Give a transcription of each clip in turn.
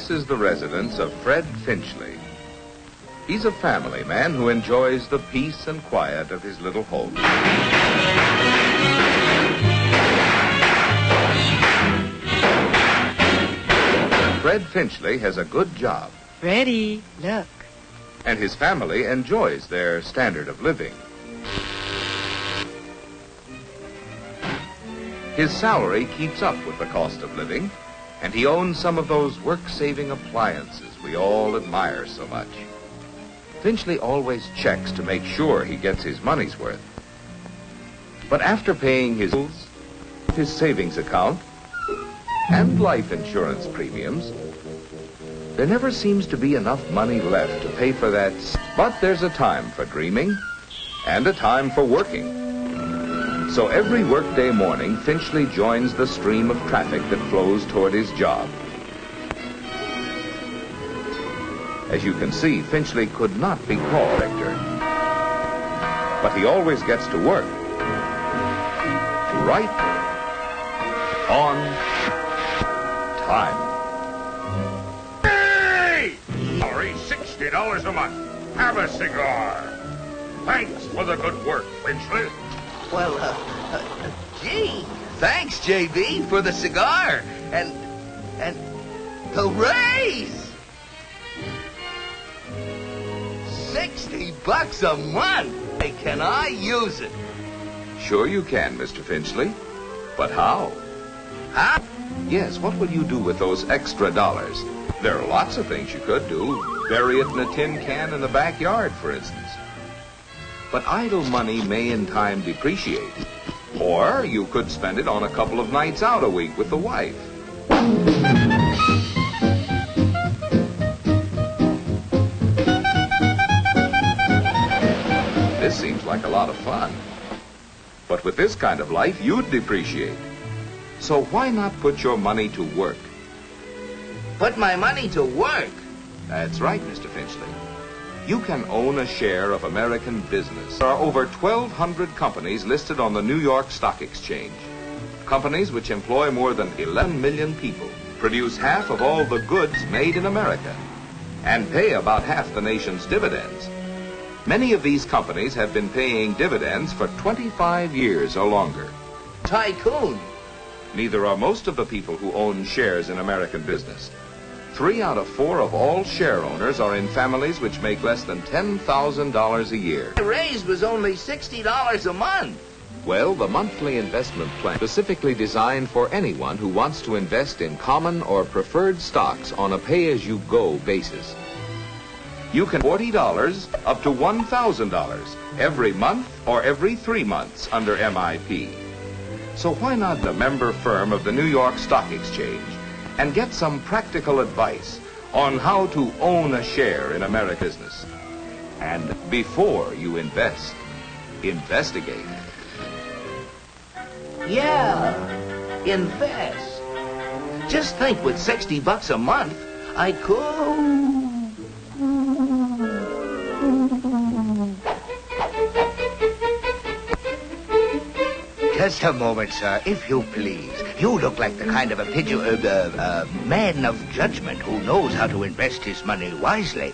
This is the residence of Fred Finchley. He's a family man who enjoys the peace and quiet of his little home. Fred Finchley has a good job. Freddie, look. And his family enjoys their standard of living. His salary keeps up with the cost of living, and he owns some of those work-saving appliances we all admire so much. Finchley always checks to make sure he gets his money's worth. But after paying his bills, his savings account, and life insurance premiums, there never seems to be enough money left to pay for that. But there's a time for dreaming and a time for working. So every workday morning, Finchley joins the stream of traffic that flows toward his job. As you can see, Finchley could not be called director, but he always gets to work. Right on time. Hey! Sorry, $60 a month. Have a cigar. Thanks for the good work, Finchley. Well, gee, thanks, JB, for the cigar and the raise. $60 a month. Hey, can I use it? Sure you can, Mr. Finchley. But how? Huh? Yes, what will you do with those extra dollars? There are lots of things you could do. Bury it in a tin can in the backyard, for instance. But idle money may in time depreciate. Or you could spend it on a couple of nights out a week with the wife. This seems like a lot of fun. But with this kind of life, you'd depreciate. So why not put your money to work? Put my money to work? That's right, Mr. Finchley. You can own a share of American business. There are over 1,200 companies listed on the New York Stock Exchange. Companies which employ more than 11 million people, produce half of all the goods made in America, and pay about half the nation's dividends. Many of these companies have been paying dividends for 25 years or longer. Tycoon. Neither are most of the people who own shares in American business. 3 out of 4 of all share owners are in families which make less than $10,000 a year. The raise was only $60 a month. Well, the monthly investment plan specifically designed for anyone who wants to invest in common or preferred stocks on a pay-as-you-go basis. You can $40 up to $1,000 every month or every 3 months under MIP. So why not the member firm of the New York Stock Exchange and get some practical advice on how to own a share in American business? And before you invest, investigate. Yeah, invest. Just think, with $60 a month, I could... Just a moment, sir, if you please. You look like the kind of a man of judgment who knows how to invest his money wisely.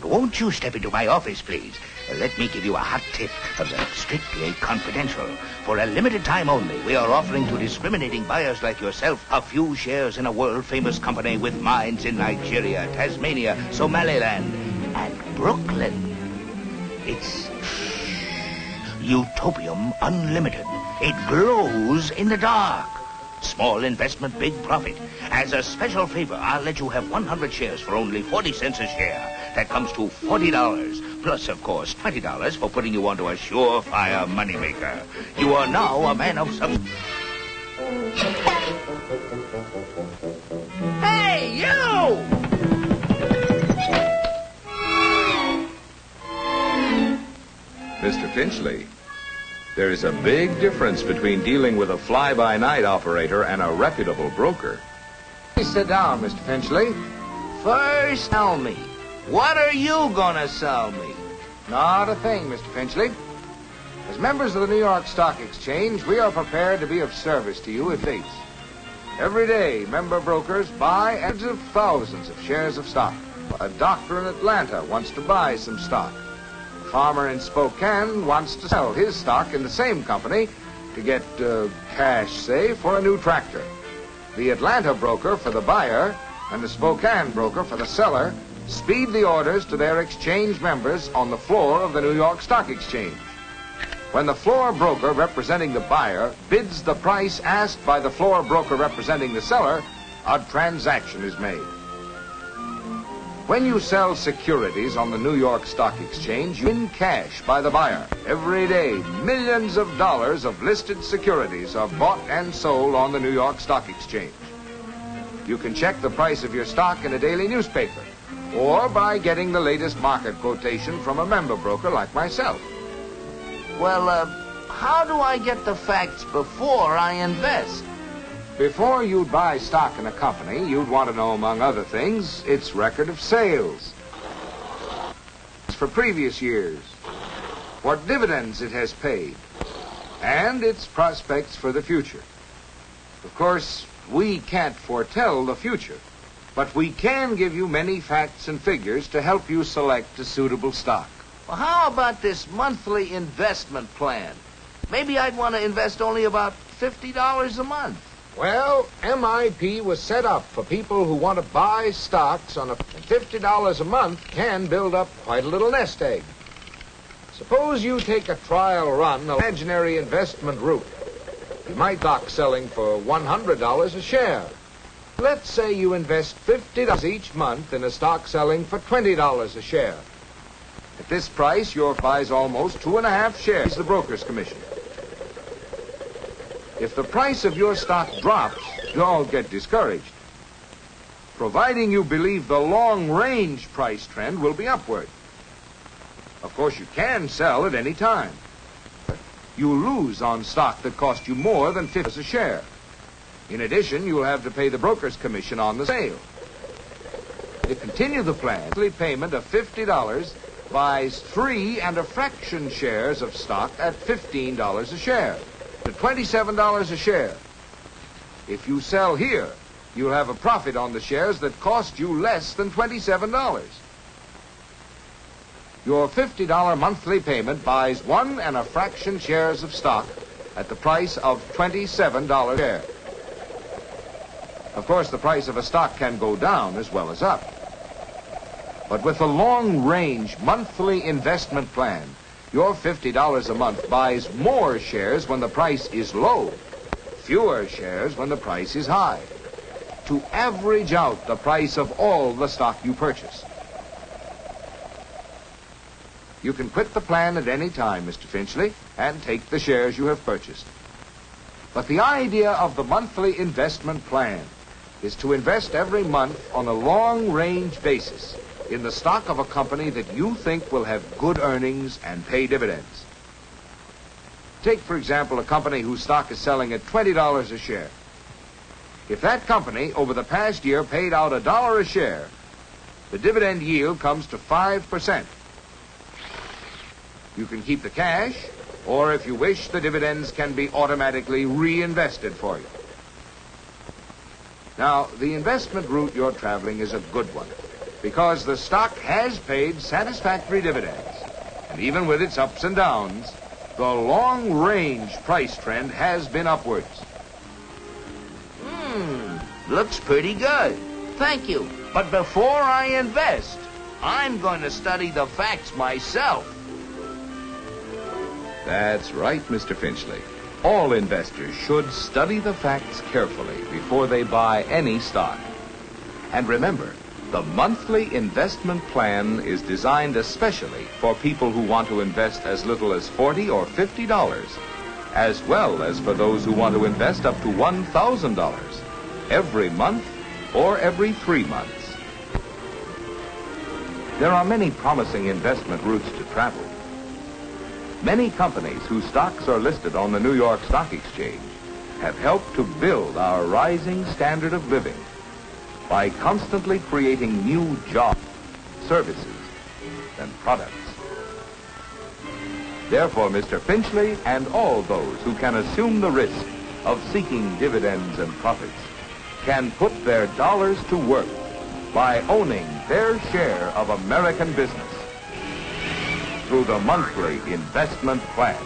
Won't you step into my office, please? Let me give you a hot tip, strictly confidential. For a limited time only, we are offering to discriminating buyers like yourself a few shares in a world-famous company with mines in Nigeria, Tasmania, Somaliland, and Brooklyn. It's Utopium Unlimited. It glows in the dark. Small investment, big profit. As a special favor, I'll let you have 100 shares for only 40 cents a share. That comes to $40. Plus, of course, $20 for putting you onto a surefire moneymaker. You are now a man of some... Hey, you! Mr. Finchley, there is a big difference between dealing with a fly-by-night operator and a reputable broker. Please sit down, Mr. Finchley. First, tell me, what are you gonna sell me? Not a thing, Mr. Finchley. As members of the New York Stock Exchange, we are prepared to be of service to you if please. Every day, member brokers buy hundreds of thousands of shares of stock. A doctor in Atlanta wants to buy some stock. A farmer in Spokane wants to sell his stock in the same company to get cash, say, for a new tractor. The Atlanta broker for the buyer and the Spokane broker for the seller speed the orders to their exchange members on the floor of the New York Stock Exchange. When the floor broker representing the buyer bids the price asked by the floor broker representing the seller, a transaction is made. When you sell securities on the New York Stock Exchange, you win cash by the buyer. Every day, millions of dollars of listed securities are bought and sold on the New York Stock Exchange. You can check the price of your stock in a daily newspaper, or by getting the latest market quotation from a member broker like myself. Well, how do I get the facts before I invest? Before you'd buy stock in a company, you'd want to know, among other things, its record of sales for previous years, what dividends it has paid, and its prospects for the future. Of course, we can't foretell the future, but we can give you many facts and figures to help you select a suitable stock. Well, how about this monthly investment plan? Maybe I'd want to invest only about $50 a month. Well, MIP was set up for people who want to buy stocks on $50 a month can build up quite a little nest egg. Suppose you take a trial run, an imaginary investment route. You might stock selling for $100 a share. Let's say you invest $50 each month in a stock selling for $20 a share. At this price, your buys almost 2.5 shares the broker's commission. If the price of your stock drops, you'll get discouraged, providing you believe the long-range price trend will be upward. Of course, you can sell at any time. You lose on stock that cost you more than $50 a share. In addition, you'll have to pay the broker's commission on the sale. To continue the plan, monthly payment of $50 buys 3 1/2 shares of stock at $15 a share, to $27 a share. If you sell here, you'll have a profit on the shares that cost you less than $27. Your $50 monthly payment buys 1 1/2 shares of stock at the price of $27 a share. Of course, the price of a stock can go down as well as up. But with a long-range monthly investment plan, your $50 a month buys more shares when the price is low, fewer shares when the price is high, to average out the price of all the stock you purchase. You can quit the plan at any time, Mr. Finchley, and take the shares you have purchased. But the idea of the monthly investment plan is to invest every month on a long-range basis in the stock of a company that you think will have good earnings and pay dividends. Take, for example, a company whose stock is selling at $20 a share. If that company, over the past year, paid out $1 a share, the dividend yield comes to 5%. You can keep the cash, or if you wish, the dividends can be automatically reinvested for you. Now, the investment route you're traveling is a good one, because the stock has paid satisfactory dividends. And even with its ups and downs, the long-range price trend has been upwards. Looks pretty good. Thank you. But before I invest, I'm going to study the facts myself. That's right, Mr. Finchley. All investors should study the facts carefully before they buy any stock. And remember, the monthly investment plan is designed especially for people who want to invest as little as $40 or $50, as well as for those who want to invest up to $1,000 every month or every 3 months. There are many promising investment routes to travel. Many companies whose stocks are listed on the New York Stock Exchange have helped to build our rising standard of living by constantly creating new jobs, services, and products. Therefore, Mr. Finchley and all those who can assume the risk of seeking dividends and profits can put their dollars to work by owning their share of American business through the monthly investment plan.